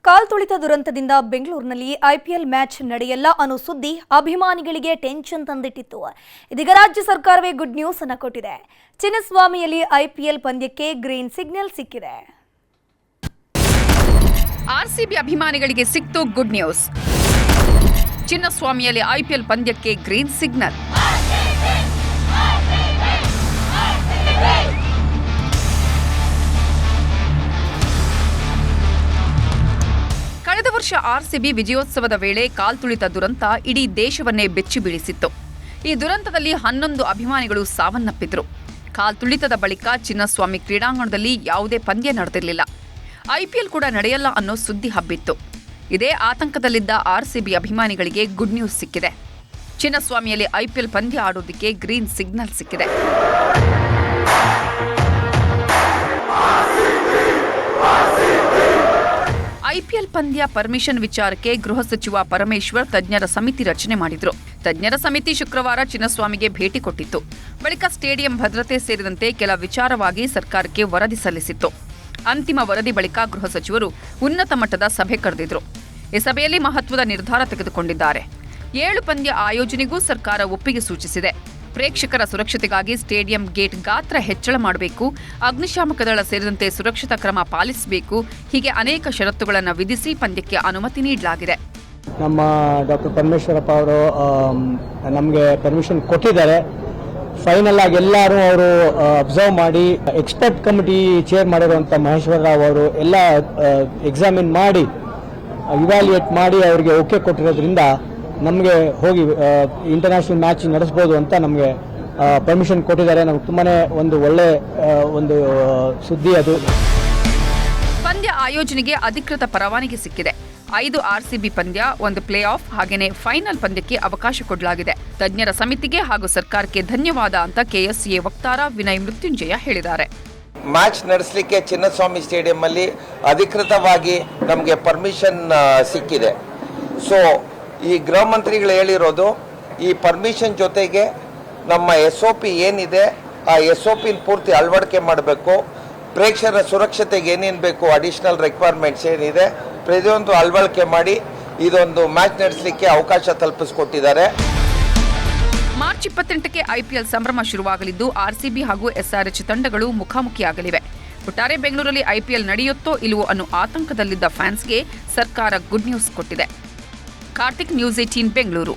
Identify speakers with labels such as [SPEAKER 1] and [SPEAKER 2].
[SPEAKER 1] ಕಾಲ್ತುಳಿತ ದುರಂತದಿಂದ ಬೆಂಗಳೂರಿನಲ್ಲಿ IPL match ನಡೆಯಲ್ಲ ಅನ್ನೋ ಸುದ್ದಿ ಅಭಿಮಾನಿಗಳಿಗೆ ಟೆನ್ಷನ್ ತಂದಿಟ್ಟಿತ್ತು. ಇದೀಗ ರಾಜ್ಯ ಸರ್ಕಾರವೇ ಗುಡ್ ನ್ಯೂಸ್ ಅನ್ನು ಕೊಟ್ಟಿದೆ. ಚಿನ್ನಸ್ವಾಮಿಯಲ್ಲಿ ಐಪಿಎಲ್ ಪಂದ್ಯಕ್ಕೆ ಗ್ರೀನ್ ಸಿಗ್ನಲ್ ಸಿಕ್ಕಿದೆ.
[SPEAKER 2] ಆರ್ಸಿಬಿ ಅಭಿಮಾನಿಗಳಿಗೆ ಸಿಕ್ತು ಗುಡ್ ನ್ಯೂಸ್. ಚಿನ್ನಸ್ವಾಮಿಯಲ್ಲಿ ಐಪಿಎಲ್ ಪಂದ್ಯಕ್ಕೆ ಗ್ರೀನ್ ಸಿಗ್ನಲ್. ಕಳೆದ ವರ್ಷ ಆರ್ಸಿಬಿ ವಿಜಯೋತ್ಸವದ ವೇಳೆ ಕಾಲ್ತುಳಿತ ದುರಂತ ಇಡೀ ದೇಶವನ್ನೇ ಬೆಚ್ಚಿ ಬೀಳಿಸಿತ್ತು. ಈ ದುರಂತದಲ್ಲಿ 11 ಅಭಿಮಾನಿಗಳು ಸಾವನ್ನಪ್ಪಿದ್ರು. ಕಾಲ್ತುಳಿತದ ಬಳಿಕ ಚಿನ್ನಸ್ವಾಮಿ ಕ್ರೀಡಾಂಗಣದಲ್ಲಿ ಯಾವುದೇ ಪಂದ್ಯ ನಡೆದಿರಲಿಲ್ಲ. ಐಪಿಎಲ್ ಕೂಡ ನಡೆಯಲ್ಲ ಅನ್ನೋ ಸುದ್ದಿ ಹಬ್ಬಿತ್ತು. ಇದೇ ಆತಂಕದಲ್ಲಿದ್ದ ಆರ್ಸಿಬಿ ಅಭಿಮಾನಿಗಳಿಗೆ ಗುಡ್ ನ್ಯೂಸ್ ಸಿಕ್ಕಿದೆ. ಚಿನ್ನಸ್ವಾಮಿಯಲ್ಲಿ ಐಪಿಎಲ್ ಪಂದ್ಯ ಆಡೋದಕ್ಕೆ ಗ್ರೀನ್ ಸಿಗ್ನಲ್ ಸಿಕ್ಕಿದೆ. ಐಪಿಎಲ್ ಪಂದ್ಯ ಪರ್ಮಿಷನ್ ವಿಚಾರಕ್ಕೆ ಗೃಹ ಸಚಿವ ಪರಮೇಶ್ವರ್ ತಜ್ಞರ ಸಮಿತಿ ರಚನೆ ಮಾಡಿದ್ರು. ತಜ್ಞರ ಸಮಿತಿ ಶುಕ್ರವಾರ ಚಿನ್ನಸ್ವಾಮಿಗೆ ಭೇಟಿ ಕೊಟ್ಟಿತ್ತು. ಬಳಿಕ ಸ್ಟೇಡಿಯಂ ಭದ್ರತೆ ಸೇರಿದಂತೆ ಕೆಲ ವಿಚಾರವಾಗಿ ಸರ್ಕಾರಕ್ಕೆ ವರದಿ ಸಲ್ಲಿಸಿತ್ತು. ಅಂತಿಮ ವರದಿ ಬಳಿಕ ಗೃಹ ಸಚಿವರು ಉನ್ನತ ಮಟ್ಟದ ಸಭೆ ಕರೆದಿದ್ರು. ಈ ಸಭೆಯಲ್ಲಿ ಮಹತ್ವದ ನಿರ್ಧಾರ ತೆಗೆದುಕೊಂಡಿದ್ದಾರೆ. 7 ಪಂದ್ಯ ಆಯೋಜನೆಗೂ ಸರ್ಕಾರ ಒಪ್ಪಿಗೆ ಸೂಚಿಸಿದೆ. ಪ್ರೇಕ್ಷಕರ ಸುರಕ್ಷತೆಗಾಗಿ ಸ್ಟೇಡಿಯಂ ಗೇಟ್ ಗಾತ್ರ ಹೆಚ್ಚಳ ಮಾಡಬೇಕು, ಅಗ್ನಿಶಾಮಕ ದಳ ಸೇರಿದಂತೆ ಸುರಕ್ಷತಾ ಕ್ರಮ ಪಾಲಿಸಬೇಕು. ಹೀಗೆ ಅನೇಕ ಷರತ್ತುಗಳನ್ನು ವಿಧಿಸಿ ಪಂದ್ಯಕ್ಕೆ ಅನುಮತಿ ನೀಡಲಾಗಿದೆ.
[SPEAKER 3] ನಮ್ಮ ಡಾಕ್ಟರ್ ಪರಮೇಶ್ವರಪ್ಪ ಅವರು ನಮಗೆ ಪರ್ಮಿಷನ್ ಕೊಟ್ಟಿದ್ದಾರೆ. ಫೈನಲ್ ಆಗಿ ಎಲ್ಲರೂ ಅವರು ಅಬ್ಸರ್ವ್ ಮಾಡಿ ಎಕ್ಸ್ಪರ್ಟ್ ಕಮಿಟಿ ಚೇರ್ ಮಾಡಿರುವಂಥ ಮಹೇಶ್ವರ ರಾವ್ ಅವರು ಎಲ್ಲ ಎಕ್ಸಾಮಿನ್ ಮಾಡಿ ಇವ್ಯಾಲ್ಯೂಯೇಟ್ ಮಾಡಿ ಅವರಿಗೆ ಓಕೆ ಕೊಟ್ಟಿರೋದ್ರಿಂದ ನಮಗೆ ಹೋಗಿ ಇಂಟರ್ನ್ಯಾಷನಲ್ ಮ್ಯಾಚ್ ನಡೆಸಬಹುದು ಅಂತ ನಮಗೆ ಪರ್ಮಿಷನ್ ಕೊಟ್ಟಿದ್ದಾರೆ. ನಮ್ಗೆ ತುಂಬಾನೇ ಒಂದು ಒಳ್ಳೆ ಒಂದು ಸುದ್ದಿ ಅದು.
[SPEAKER 2] ಪಂದ್ಯ ಆಯೋಜನೆಗೆ ಅಧಿಕೃತ ಪರವಾನಗಿ ಸಿಕ್ಕಿದೆ. 5 ಆರ್ಸಿಬಿ ಪಂದ್ಯ, 1 ಪ್ಲೇ ಆಫ್ ಹಾಗೇನೆ ಫೈನಲ್ ಪಂದ್ಯಕ್ಕೆ ಅವಕಾಶ ಕೊಡಲಾಗಿದೆ. ತಜ್ಞರ ಸಮಿತಿಗೆ ಹಾಗೂ ಸರ್ಕಾರಕ್ಕೆ ಧನ್ಯವಾದ ಅಂತ ಕೆಎಸ್ಸಿಎ ವಕ್ತಾರ ವಿನಯ್ ಮೃತ್ಯುಂಜಯ ಹೇಳಿದ್ದಾರೆ.
[SPEAKER 4] ಮ್ಯಾಚ್ ನಡೆಸಲಿಕ್ಕೆ ಚಿನ್ನಸ್ವಾಮಿ ಸ್ಟೇಡಿಯಂ ಅಲ್ಲಿ ಅಧಿಕೃತವಾಗಿ ನಮಗೆ ಪರ್ಮಿಷನ್ ಸಿಕ್ಕಿದೆ. ಸೊ ಈ ಗೃಹ ಮಂತ್ರಿಗಳು ಹೇಳಿರೋದು, ಈ ಪರ್ಮಿಷನ್ ಜೊತೆಗೆ ನಮ್ಮ SOP ಏನಿದೆ ಆ SOP ಪೂರ್ತಿ ಅಳವಡಿಕೆ ಮಾಡಬೇಕು. ಪ್ರೇಕ್ಷಕರ ಸುರಕ್ಷತೆಗೆ ಏನೇನು ಬೇಕು ಅಡಿಷನಲ್ ರಿಕ್ವೈರ್ಮೆಂಟ್ಸ್ ಏನಿದೆ ಪ್ರತಿಯೊಂದು ಅಳವಡಿಕೆ ಮಾಡಿ ಇದೊಂದು ಮ್ಯಾಚ್ ನಡೆಸಲಿಕ್ಕೆ ಅವಕಾಶ ತಲುಪಿಸಿಕೊಟ್ಟಿದ್ದಾರೆ.
[SPEAKER 2] ಮಾರ್ಚ್ 28ಕ್ಕೆ ಐಪಿಎಲ್ ಸಂಭ್ರಮ ಶುರುವಾಗಲಿದ್ದು ಆರ್ಸಿಬಿ ಹಾಗೂ SRH ತಂಡಗಳು ಮುಖಾಮುಖಿಯಾಗಲಿವೆ. ಒಟ್ಟಾರೆ ಬೆಂಗಳೂರಲ್ಲಿ ಐಪಿಎಲ್ ನಡೆಯುತ್ತೋ ಇಲ್ಲವೋ ಅನ್ನೋ ಆತಂಕದಲ್ಲಿದ್ದ ಫ್ಯಾನ್ಸ್ಗೆ ಸರ್ಕಾರ ಗುಡ್ ನ್ಯೂಸ್ ಕೊಟ್ಟಿದೆ. ಕಾರ್ತಿಕ್, ನ್ಯೂಸ್ 18 ಬೆಂಗಳೂರು.